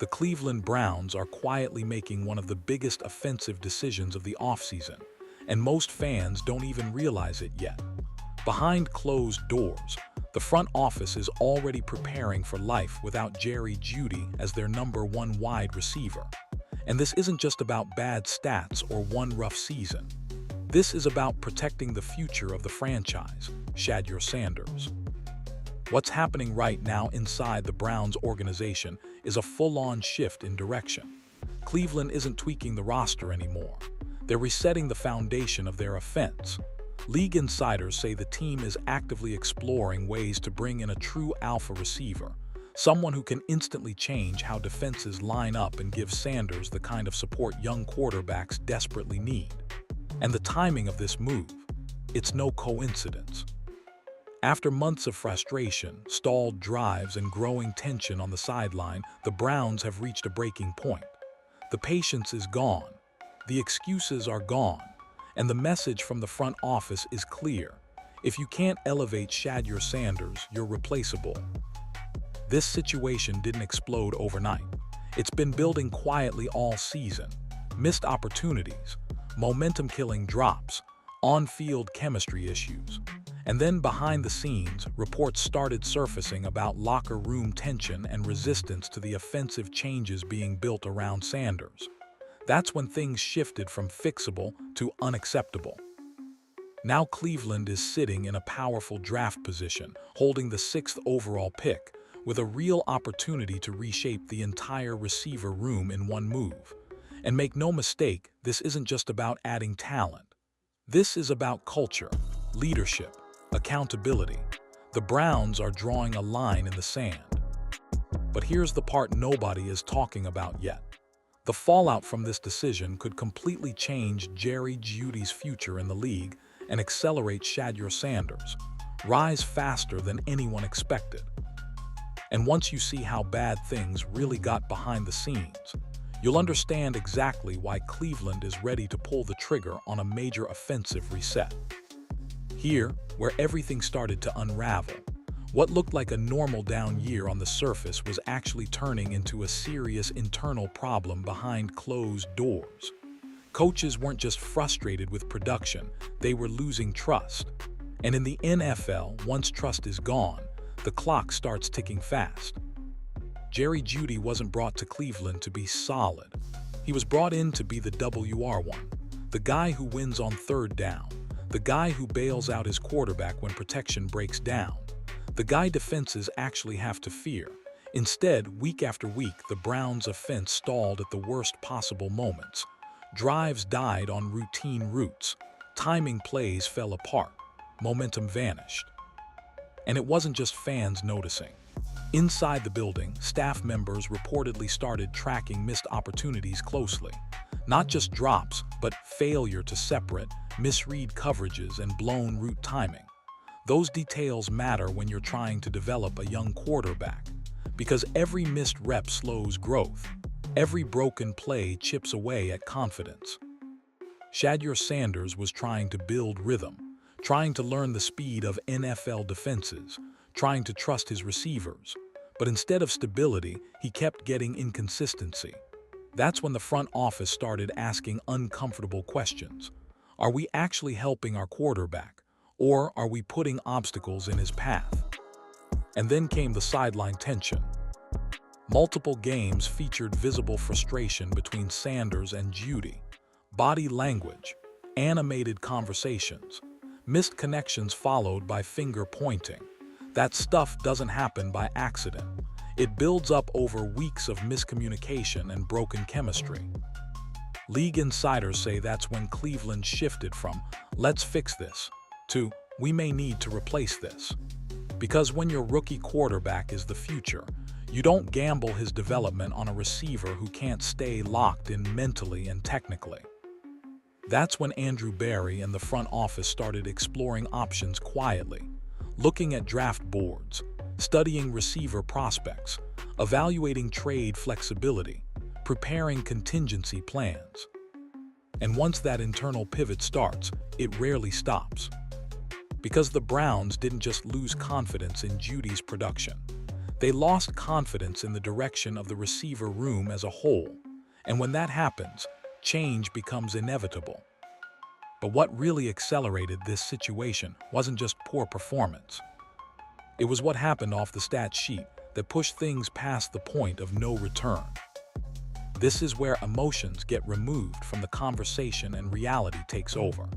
the Cleveland Browns are quietly making one of the biggest offensive decisions of the offseason, and most fans don't even realize it yet. Behind closed doors, the front office is already preparing for life without Jeudy as their #1 wide receiver. And this isn't just about bad stats or one rough season. This is about protecting the future of the franchise, Shedeur Sanders. What's happening right now inside the Browns organization is a full-on shift in direction. Cleveland isn't tweaking the roster anymore. They're resetting the foundation of their offense. League insiders say the team is actively exploring ways to bring in a true alpha receiver, someone who can instantly change how defenses line up and give Sanders the kind of support young quarterbacks desperately need. And the timing of this move, it's no coincidence. After months of frustration, stalled drives, and growing tension on the sideline, the Browns have reached a breaking point. The patience is gone, the excuses are gone, and the message from the front office is clear. If you can't elevate Shedeur Sanders, you're replaceable. This situation didn't explode overnight. It's been building quietly all season. Missed opportunities, momentum-killing drops, on-field chemistry issues. And then behind the scenes, reports started surfacing about locker room tension and resistance to the offensive changes being built around Sanders. That's when things shifted from fixable to unacceptable. Now Cleveland is sitting in a powerful draft position, holding the 6th overall pick, with a real opportunity to reshape the entire receiver room in one move. And make no mistake, this isn't just about adding talent. This is about culture, leadership, accountability. The Browns are drawing a line in the sand. But here's the part nobody is talking about yet. The fallout from this decision could completely change Jeudy's future in the league and accelerate Shedeur Sanders' rise faster than anyone expected. And once you see how bad things really got behind the scenes, you'll understand exactly why Cleveland is ready to pull the trigger on a major offensive reset. Here, where everything started to unravel, what looked like a normal down year on the surface was actually turning into a serious internal problem behind closed doors. Coaches weren't just frustrated with production, they were losing trust. And in the NFL, once trust is gone, the clock starts ticking fast. Jeudy wasn't brought to Cleveland to be solid. He was brought in to be the WR1, the guy who wins on third down, the guy who bails out his quarterback when protection breaks down, the guy defenses actually have to fear. Instead, week after week, the Browns' offense stalled at the worst possible moments. Drives died on routine routes, timing plays fell apart, momentum vanished. And it wasn't just fans noticing. Inside the building, staff members reportedly started tracking missed opportunities closely. Not just drops, but failure to separate, misread coverages, and blown route timing. Those details matter when you're trying to develop a young quarterback, because every missed rep slows growth. Every broken play chips away at confidence. Shedeur Sanders was trying to build rhythm, trying to learn the speed of NFL defenses, trying to trust his receivers. But instead of stability, he kept getting inconsistency. That's when the front office started asking uncomfortable questions. Are we actually helping our quarterback, or are we putting obstacles in his path? And then came the sideline tension. Multiple games featured visible frustration between Sanders and Jeudy. Body language, animated conversations, missed connections followed by finger pointing. That stuff doesn't happen by accident. It builds up over weeks of miscommunication and broken chemistry. League insiders say that's when Cleveland shifted from "let's fix this" to "we may need to replace this." Because when your rookie quarterback is the future, you don't gamble his development on a receiver who can't stay locked in mentally and technically. That's when Andrew Berry and the front office started exploring options quietly, looking at draft boards, studying receiver prospects, evaluating trade flexibility, preparing contingency plans. And once that internal pivot starts, it rarely stops. Because the Browns didn't just lose confidence in Jeudy's production. They lost confidence in the direction of the receiver room as a whole, and when that happens, change becomes inevitable. But what really accelerated this situation wasn't just poor performance. It was what happened off the stat sheet that pushed things past the point of no return. This is where emotions get removed from the conversation and reality takes over.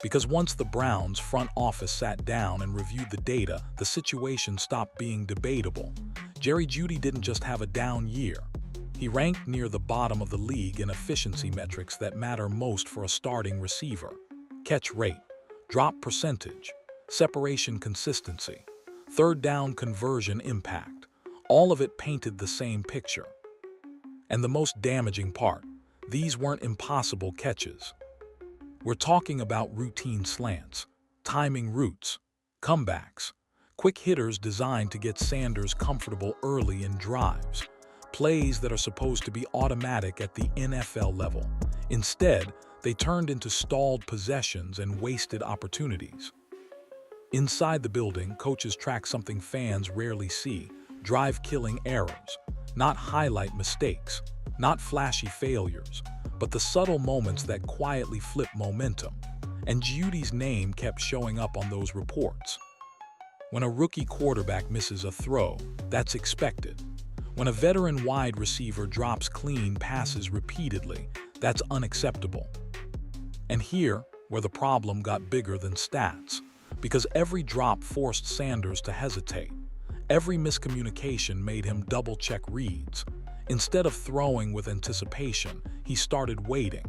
Because once the Browns' front office sat down and reviewed the data, the situation stopped being debatable. Jeudy didn't just have a down year. He ranked near the bottom of the league in efficiency metrics that matter most for a starting receiver: catch rate, drop percentage, separation consistency, third down conversion impact. All of it painted the same picture. And the most damaging part, these weren't impossible catches. We're talking about routine slants, timing routes, comebacks, quick hitters designed to get Sanders comfortable early in drives, plays that are supposed to be automatic at the NFL level. Instead, they turned into stalled possessions and wasted opportunities. Inside the building, coaches track something fans rarely see: drive-killing errors, not highlight mistakes, not flashy failures, but the subtle moments that quietly flip momentum. And Jeudy's name kept showing up on those reports. When a rookie quarterback misses a throw, that's expected. When a veteran wide receiver drops clean passes repeatedly, that's unacceptable. And here, where the problem got bigger than stats, because every drop forced Sanders to hesitate. Every miscommunication made him double-check reads. Instead of throwing with anticipation, he started waiting.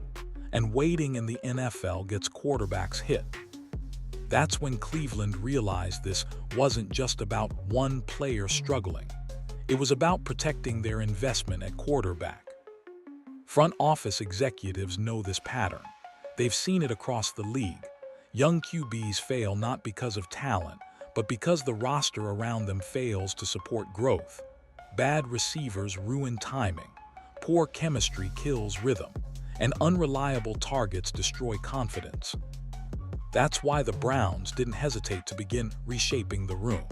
And waiting in the NFL gets quarterbacks hit. That's when Cleveland realized this wasn't just about one player struggling. It was about protecting their investment at quarterback. Front office executives know this pattern. They've seen it across the league. Young QBs fail not because of talent, but because the roster around them fails to support growth. Bad receivers ruin timing, poor chemistry kills rhythm, and unreliable targets destroy confidence. That's why the Browns didn't hesitate to begin reshaping the room.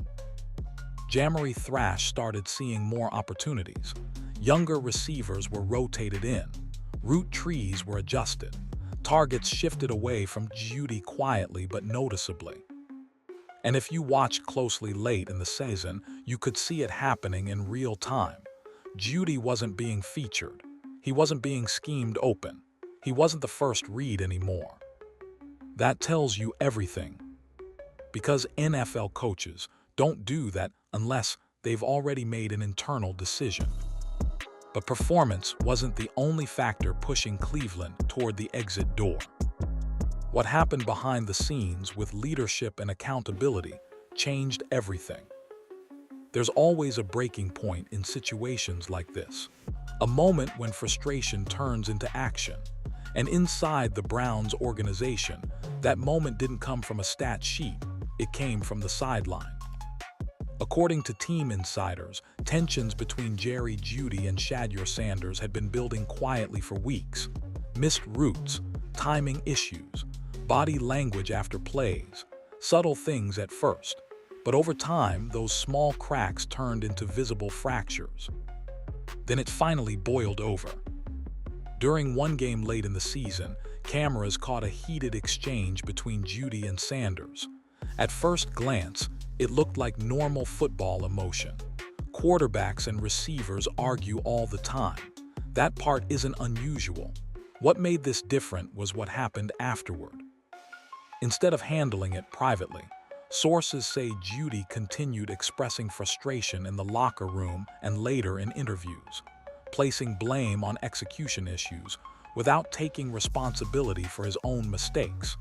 Jamari Thrash started seeing more opportunities. Younger receivers were rotated in. Route trees were adjusted. Targets shifted away from Jeudy quietly but noticeably. And if you watched closely late in the season, you could see it happening in real time. Jeudy wasn't being featured. He wasn't being schemed open. He wasn't the first read anymore. That tells you everything. Because NFL coaches don't do that unless they've already made an internal decision. But performance wasn't the only factor pushing Cleveland toward the exit door. What happened behind the scenes with leadership and accountability changed everything. There's always a breaking point in situations like this, a moment when frustration turns into action. And inside the Browns organization, that moment didn't come from a stat sheet, it came from the sideline. According to team insiders, tensions between Jeudy and Shedeur Sanders had been building quietly for weeks. Missed routes, timing issues, body language after plays, subtle things at first, but over time those small cracks turned into visible fractures. Then it finally boiled over. During one game late in the season, cameras caught a heated exchange between Jeudy and Sanders. At first glance, it looked like normal football emotion. Quarterbacks and receivers argue all the time. That part isn't unusual. What made this different was what happened afterward. Instead of handling it privately, sources say Jeudy continued expressing frustration in the locker room and later in interviews, placing blame on execution issues without taking responsibility for his own mistakes.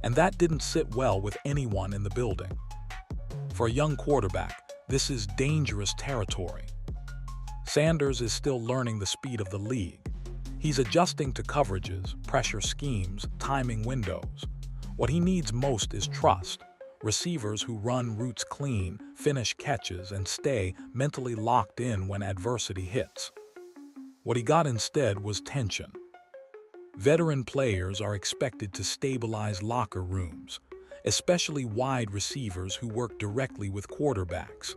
And that didn't sit well with anyone in the building. For a young quarterback, this is dangerous territory. Sanders is still learning the speed of the league. He's adjusting to coverages, pressure schemes, timing windows. What he needs most is trust. Receivers who run routes clean, finish catches, and stay mentally locked in when adversity hits. What he got instead was tension. Veteran players are expected to stabilize locker rooms, especially wide receivers who work directly with quarterbacks.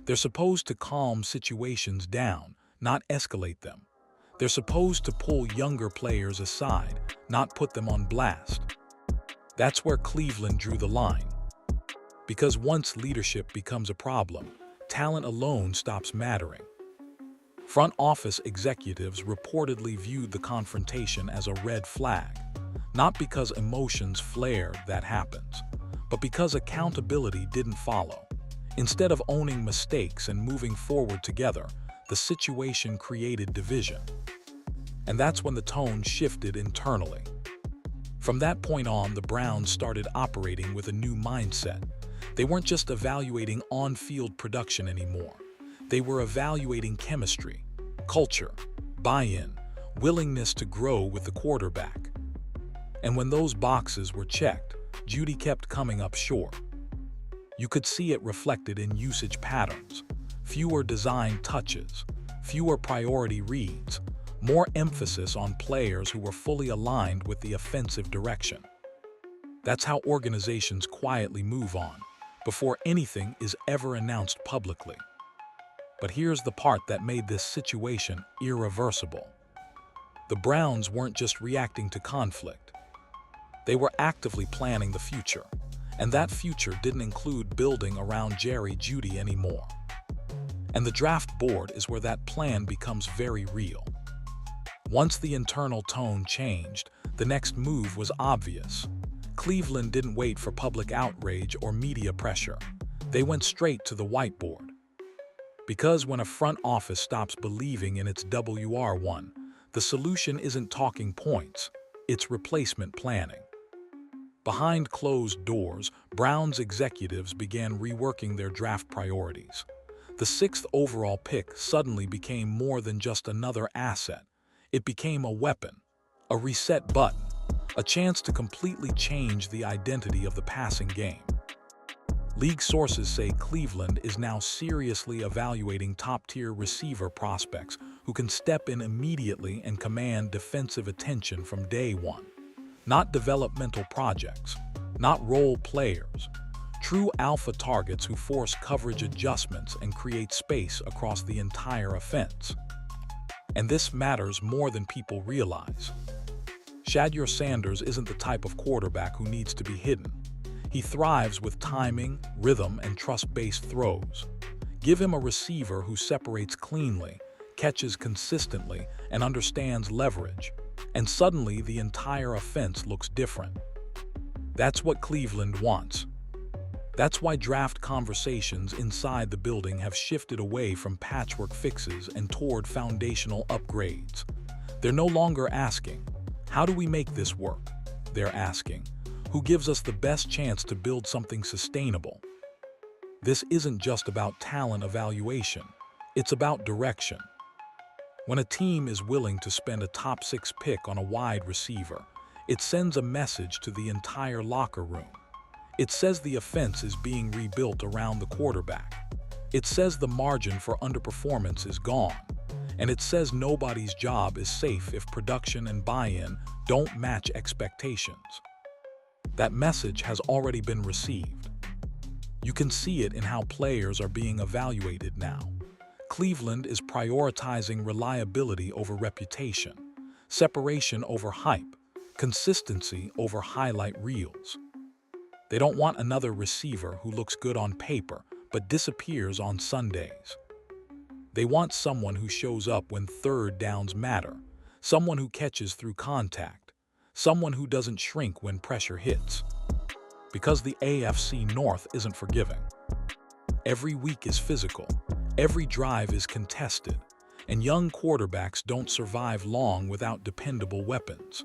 They're supposed to calm situations down, not escalate them. They're supposed to pull younger players aside, not put them on blast. That's where Cleveland drew the line. Because once leadership becomes a problem, talent alone stops mattering. Front office executives reportedly viewed the confrontation as a red flag, not because emotions flared, that happens, but because accountability didn't follow. Instead of owning mistakes and moving forward together, the situation created division. And that's when the tone shifted internally. From that point on, the Browns started operating with a new mindset. They weren't just evaluating on-field production anymore. They were evaluating chemistry, culture, buy-in, willingness to grow with the quarterback. And when those boxes were checked, Jeudy kept coming up short. You could see it reflected in usage patterns: fewer design touches, fewer priority reads, more emphasis on players who were fully aligned with the offensive direction. That's how organizations quietly move on, before anything is ever announced publicly. But here's the part that made this situation irreversible. The Browns weren't just reacting to conflict. They were actively planning the future, and that future didn't include building around Jeudy anymore. And the draft board is where that plan becomes very real. Once the internal tone changed, the next move was obvious. Cleveland didn't wait for public outrage or media pressure. They went straight to the whiteboard. Because when a front office stops believing in its WR1, the solution isn't talking points, it's replacement planning. Behind closed doors, Browns executives began reworking their draft priorities. The 6th overall pick suddenly became more than just another asset. It became a weapon, a reset button, a chance to completely change the identity of the passing game. League sources say Cleveland is now seriously evaluating top-tier receiver prospects who can step in immediately and command defensive attention from day one. Not developmental projects, not role players, true alpha targets who force coverage adjustments and create space across the entire offense. And this matters more than people realize. Shedeur isn't the type of quarterback who needs to be hidden. He thrives with timing, rhythm, and trust-based throws. Give him a receiver who separates cleanly, catches consistently, and understands leverage, and suddenly the entire offense looks different. That's what Cleveland wants. That's why draft conversations inside the building have shifted away from patchwork fixes and toward foundational upgrades. They're no longer asking, "How do we make this work?" They're asking, "Who gives us the best chance to build something sustainable?" This isn't just about talent evaluation, it's about direction. When a team is willing to spend a top 6 pick on a wide receiver, it sends a message to the entire locker room. It says the offense is being rebuilt around the quarterback. It says the margin for underperformance is gone. And it says nobody's job is safe if production and buy-in don't match expectations. That message has already been received. You can see it in how players are being evaluated now. Cleveland is prioritizing reliability over reputation, separation over hype, consistency over highlight reels. They don't want another receiver who looks good on paper but disappears on Sundays. They want someone who shows up when third downs matter, someone who catches through contact, someone who doesn't shrink when pressure hits. Because the AFC North isn't forgiving. Every week is physical, every drive is contested, and young quarterbacks don't survive long without dependable weapons.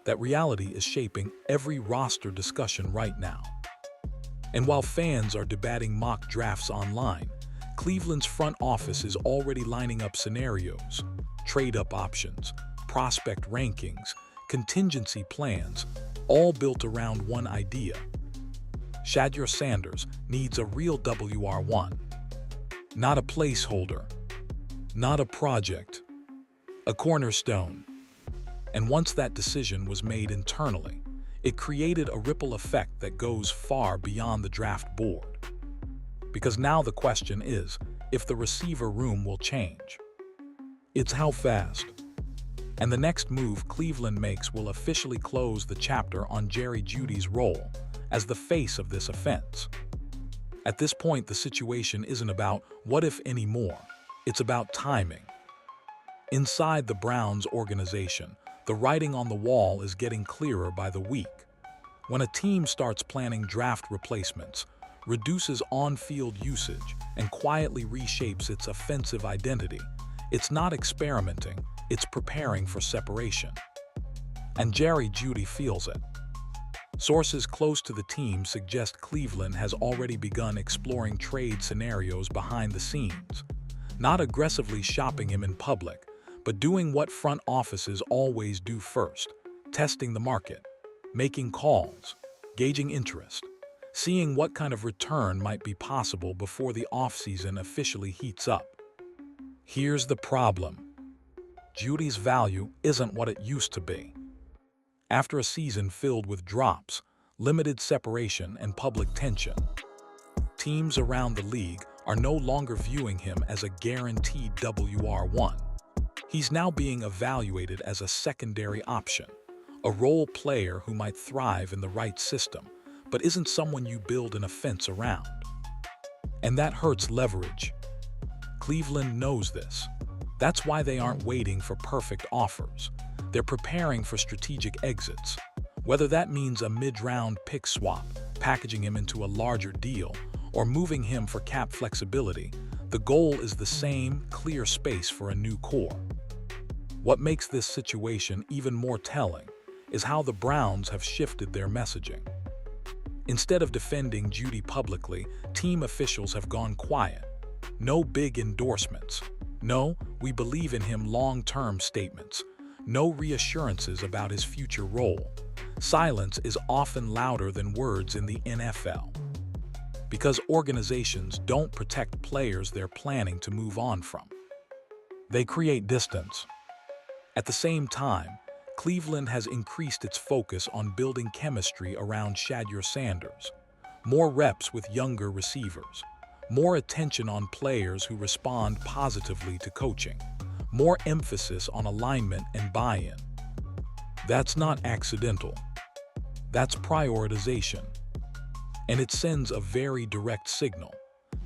That reality is shaping every roster discussion right now. And while fans are debating mock drafts online, Cleveland's front office is already lining up scenarios, trade-up options, prospect rankings, contingency plans, all built around one idea. Shedeur needs a real WR1, not a placeholder, not a project, a cornerstone. And once that decision was made internally, it created a ripple effect that goes far beyond the draft board. Because now the question is if the receiver room will change. It's how fast. And the next move Cleveland makes will officially close the chapter on Jeudy's role as the face of this offense. At this point, the situation isn't about what if anymore, it's about timing. Inside the Browns organization, the writing on the wall is getting clearer by the week. When a team starts planning draft replacements, reduces on-field usage, and quietly reshapes its offensive identity, it's not experimenting, it's preparing for separation. And Jeudy feels it. Sources close to the team suggest Cleveland has already begun exploring trade scenarios behind the scenes, not aggressively shopping him in public, but doing what front offices always do first, testing the market, making calls, gauging interest, seeing what kind of return might be possible before the offseason officially heats up. Here's the problem. Jeudy's value isn't what it used to be. After a season filled with drops, limited separation, and public tension, teams around the league are no longer viewing him as a guaranteed WR1. He's now being evaluated as a secondary option, a role player who might thrive in the right system, but isn't someone you build an offense around. And that hurts leverage. Cleveland knows this. That's why they aren't waiting for perfect offers. They're preparing for strategic exits. Whether that means a mid-round pick swap, packaging him into a larger deal, or moving him for cap flexibility, the goal is the same: clear space for a new core. What makes this situation even more telling is how the Browns have shifted their messaging. Instead of defending Jeudy publicly, team officials have gone quiet. No big endorsements. No, we believe in him long-term statements. No reassurances about his future role. Silence is often louder than words in the NFL. Because organizations don't protect players they're planning to move on from. They create distance. At the same time, Cleveland has increased its focus on building chemistry around Shedeur. More reps with younger receivers. More attention on players who respond positively to coaching. More emphasis on alignment and buy-in. That's not accidental. That's prioritization. And it sends a very direct signal.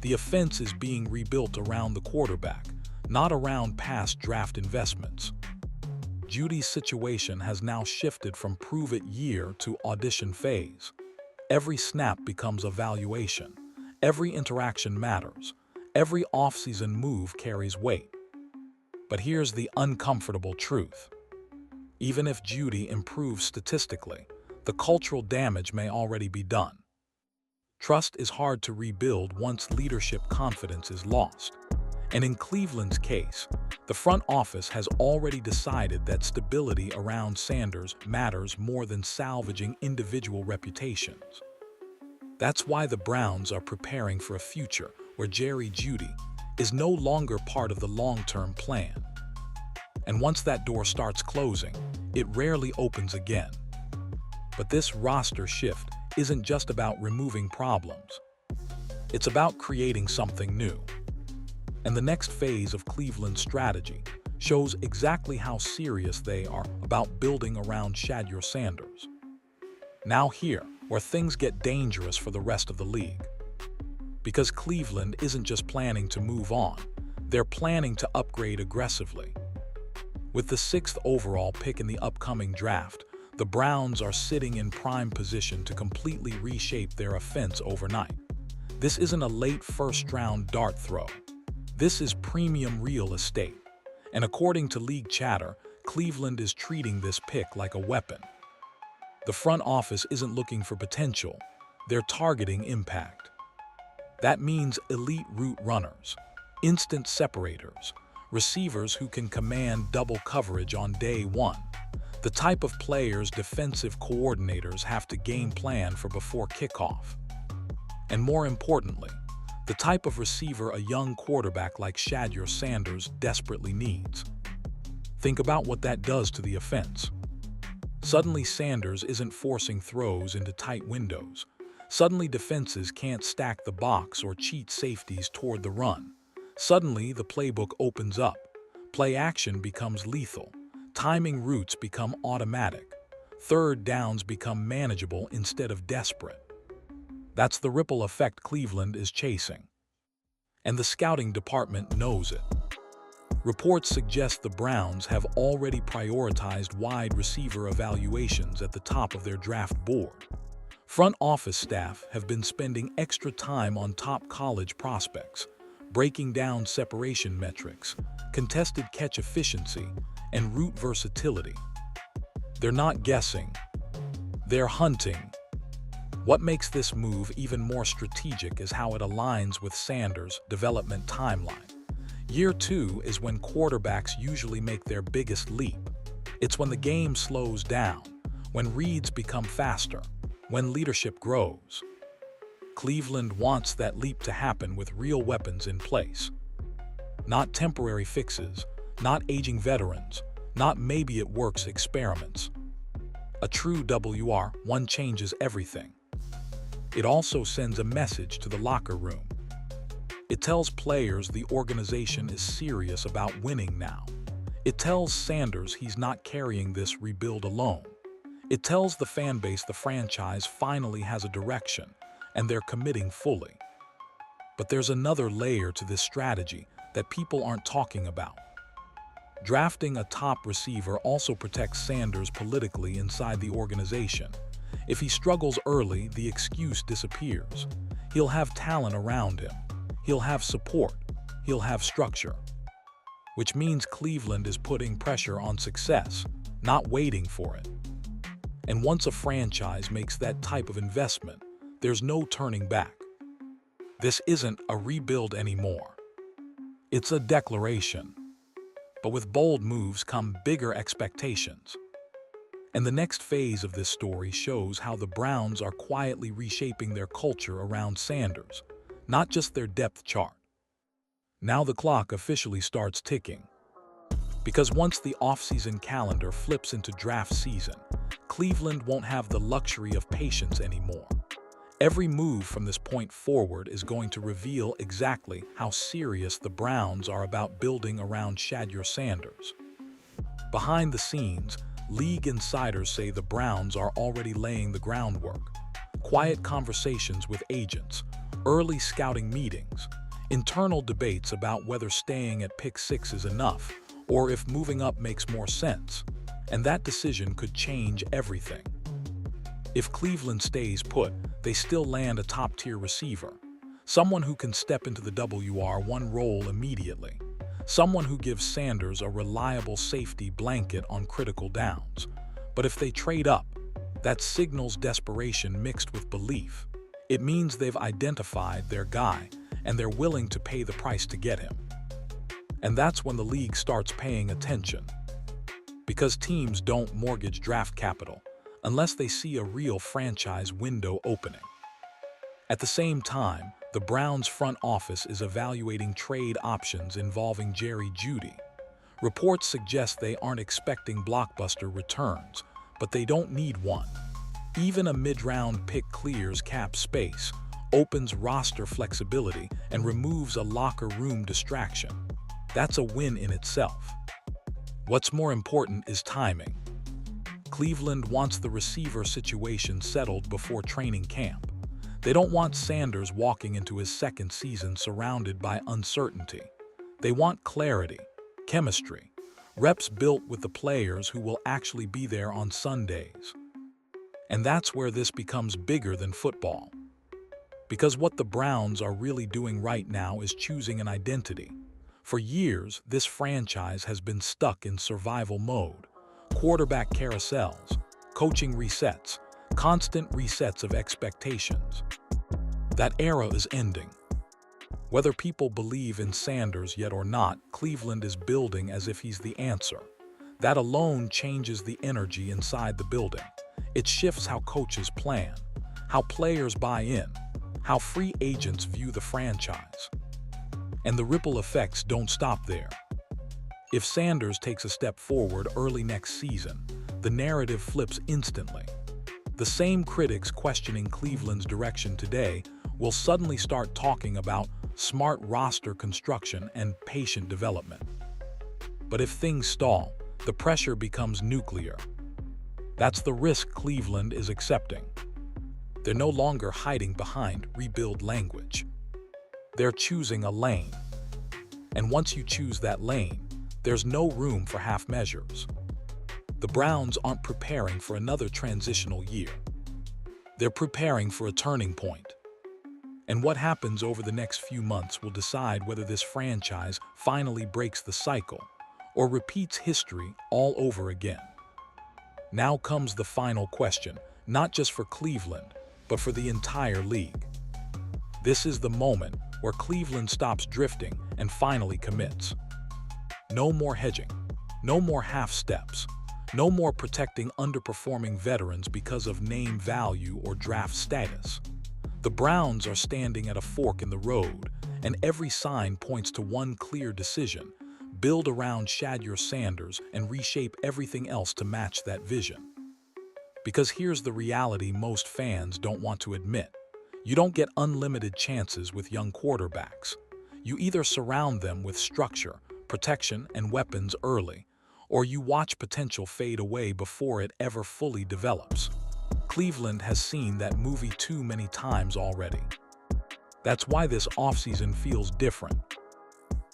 The offense is being rebuilt around the quarterback, not around past draft investments. Jeudy's situation has now shifted from prove-it year to audition phase. Every snap becomes a valuation. Every interaction matters. Every offseason move carries weight. But here's the uncomfortable truth. Even if Jeudy improves statistically, the cultural damage may already be done. Trust is hard to rebuild once leadership confidence is lost. And in Cleveland's case, the front office has already decided that stability around Sanders matters more than salvaging individual reputations. That's why the Browns are preparing for a future where Jeudy is no longer part of the long-term plan. And once that door starts closing, it rarely opens again. But this roster shift isn't just about removing problems. It's about creating something new. And the next phase of Cleveland's strategy shows exactly how serious they are about building around Shedeur. Now here, where things get dangerous for the rest of the league. Because Cleveland isn't just planning to move on, they're planning to upgrade aggressively. With the 6th overall pick in the upcoming draft, the Browns are sitting in prime position to completely reshape their offense overnight. This isn't a late first-round dart throw. This is premium real estate. And according to league chatter, Cleveland is treating this pick like a weapon. The front office isn't looking for potential, they're targeting impact. That means elite route runners, instant separators, receivers who can command double coverage on day one, the type of players defensive coordinators have to game plan for before kickoff. And more importantly, the type of receiver a young quarterback like Shedeur desperately needs. Think about what that does to the offense. Suddenly Sanders isn't forcing throws into tight windows. Suddenly defenses can't stack the box or cheat safeties toward the run. Suddenly the playbook opens up. Play action becomes lethal. Timing routes become automatic. Third downs become manageable instead of desperate. That's the ripple effect Cleveland is chasing. And the scouting department knows it. Reports suggest the Browns have already prioritized wide receiver evaluations at the top of their draft board. Front office staff have been spending extra time on top college prospects, breaking down separation metrics, contested catch efficiency, and route versatility. They're not guessing. They're hunting. What makes this move even more strategic is how it aligns with Sanders' development timeline. Year 2 is when quarterbacks usually make their biggest leap. It's when the game slows down, when reads become faster, when leadership grows. Cleveland wants that leap to happen with real weapons in place. Not temporary fixes, not aging veterans, not maybe-it-works experiments. A true WR1 changes everything. It also sends a message to the locker room. It tells players the organization is serious about winning now. It tells Sanders he's not carrying this rebuild alone. It tells the fan base the franchise finally has a direction, and they're committing fully. But there's another layer to this strategy that people aren't talking about. Drafting a top receiver also protects Sanders politically inside the organization. If he struggles early, the excuse disappears. He'll have talent around him. He'll have support. He'll have structure. Which means Cleveland is putting pressure on success, not waiting for it. And once a franchise makes that type of investment, there's no turning back. This isn't a rebuild anymore. It's a declaration. But with bold moves come bigger expectations. And the next phase of this story shows how the Browns are quietly reshaping their culture around Sanders, not just their depth chart. Now the clock officially starts ticking. Because once the offseason calendar flips into draft season, Cleveland won't have the luxury of patience anymore. Every move from this point forward is going to reveal exactly how serious the Browns are about building around Shedeur Sanders. Behind the scenes, league insiders say the Browns are already laying the groundwork. Quiet conversations with agents, early scouting meetings, internal debates about whether staying at pick 6 is enough or if moving up makes more sense. And that decision could change everything. If Cleveland stays put, they still land a top-tier receiver, someone who can step into the WR1 role immediately, someone who gives Sanders a reliable safety blanket on critical downs. But if they trade up, that signals desperation mixed with belief. It means they've identified their guy, and they're willing to pay the price to get him. And that's when the league starts paying attention. Because teams don't mortgage draft capital unless they see a real franchise window opening. At the same time, the Browns' front office is evaluating trade options involving Jeudy. Reports suggest they aren't expecting blockbuster returns, but they don't need one. Even a mid-round pick clears cap space, opens roster flexibility, and removes a locker room distraction. That's a win in itself. What's more important is timing. Cleveland wants the receiver situation settled before training camp. They don't want Sanders walking into his second season surrounded by uncertainty. They want clarity, chemistry, reps built with the players who will actually be there on Sundays. And that's where this becomes bigger than football. Because what the Browns are really doing right now is choosing an identity. For years, this franchise has been stuck in survival mode. Quarterback carousels, coaching resets, constant resets of expectations. That era is ending. Whether people believe in Sanders yet or not, Cleveland is building as if he's the answer. That alone changes the energy inside the building. It shifts how coaches plan, how players buy in, how free agents view the franchise. And the ripple effects don't stop there. If Sanders takes a step forward early next season, the narrative flips instantly. The same critics questioning Cleveland's direction today will suddenly start talking about smart roster construction and patient development. But if things stall, the pressure becomes nuclear. That's the risk Cleveland is accepting. They're no longer hiding behind rebuild language. They're choosing a lane. And once you choose that lane, there's no room for half measures. The Browns aren't preparing for another transitional year. They're preparing for a turning point. And what happens over the next few months will decide whether this franchise finally breaks the cycle or repeats history all over again. Now comes the final question, not just for Cleveland, but for the entire league. This is the moment where Cleveland stops drifting and finally commits. No more hedging, no more half steps, no more protecting underperforming veterans because of name value or draft status. The Browns are standing at a fork in the road, and every sign points to one clear decision: build around Shedeur Sanders and reshape everything else to match that vision. Because here's the reality most fans don't want to admit. You don't get unlimited chances with young quarterbacks. You either surround them with structure, protection, and weapons early, or you watch potential fade away before it ever fully develops. Cleveland has seen that movie too many times already. That's why this offseason feels different.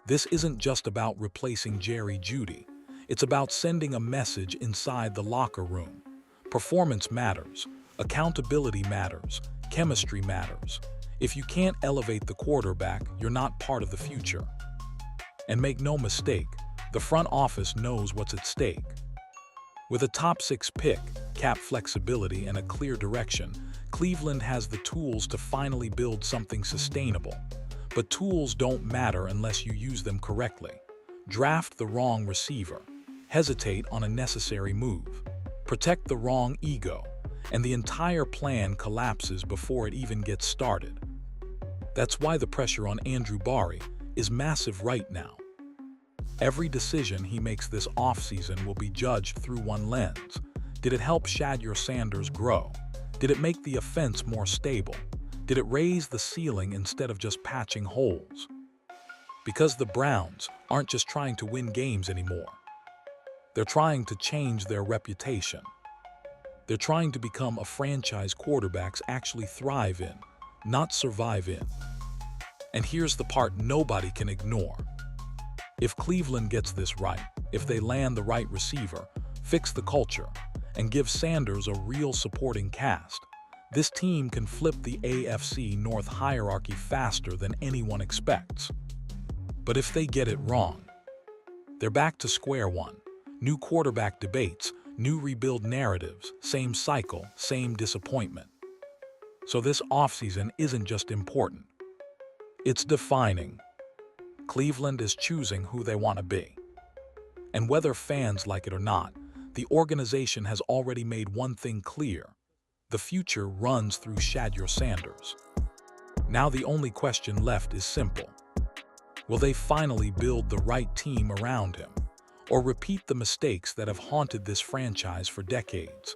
This isn't just about replacing Jeudy. It's about sending a message inside the locker room. Performance matters, accountability matters, chemistry matters. If you can't elevate the quarterback, you're not part of the future. And make no mistake, the front office knows what's at stake. With a top 6 pick, cap flexibility, and a clear direction, Cleveland has the tools to finally build something sustainable. But tools don't matter unless you use them correctly. Draft the wrong receiver, hesitate on a necessary move, protect the wrong ego, and the entire plan collapses before it even gets started. That's why the pressure on Andrew Barry is massive right now. Every decision he makes this offseason will be judged through one lens. Did it help Shedeur Sanders grow? Did it make the offense more stable? Did it raise the ceiling instead of just patching holes? Because the Browns aren't just trying to win games anymore. They're trying to change their reputation. They're trying to become a franchise quarterbacks actually thrive in, not survive in. And here's the part nobody can ignore. If Cleveland gets this right, if they land the right receiver, fix the culture, and give Sanders a real supporting cast, this team can flip the AFC North hierarchy faster than anyone expects. But if they get it wrong, they're back to square one. New quarterback debates, new rebuild narratives, same cycle, same disappointment. So this offseason isn't just important. It's defining. Cleveland is choosing who they want to be. And whether fans like it or not, the organization has already made one thing clear. The future runs through Shedeur Sanders. Now the only question left is simple. Will they finally build the right team around him, or repeat the mistakes that have haunted this franchise for decades?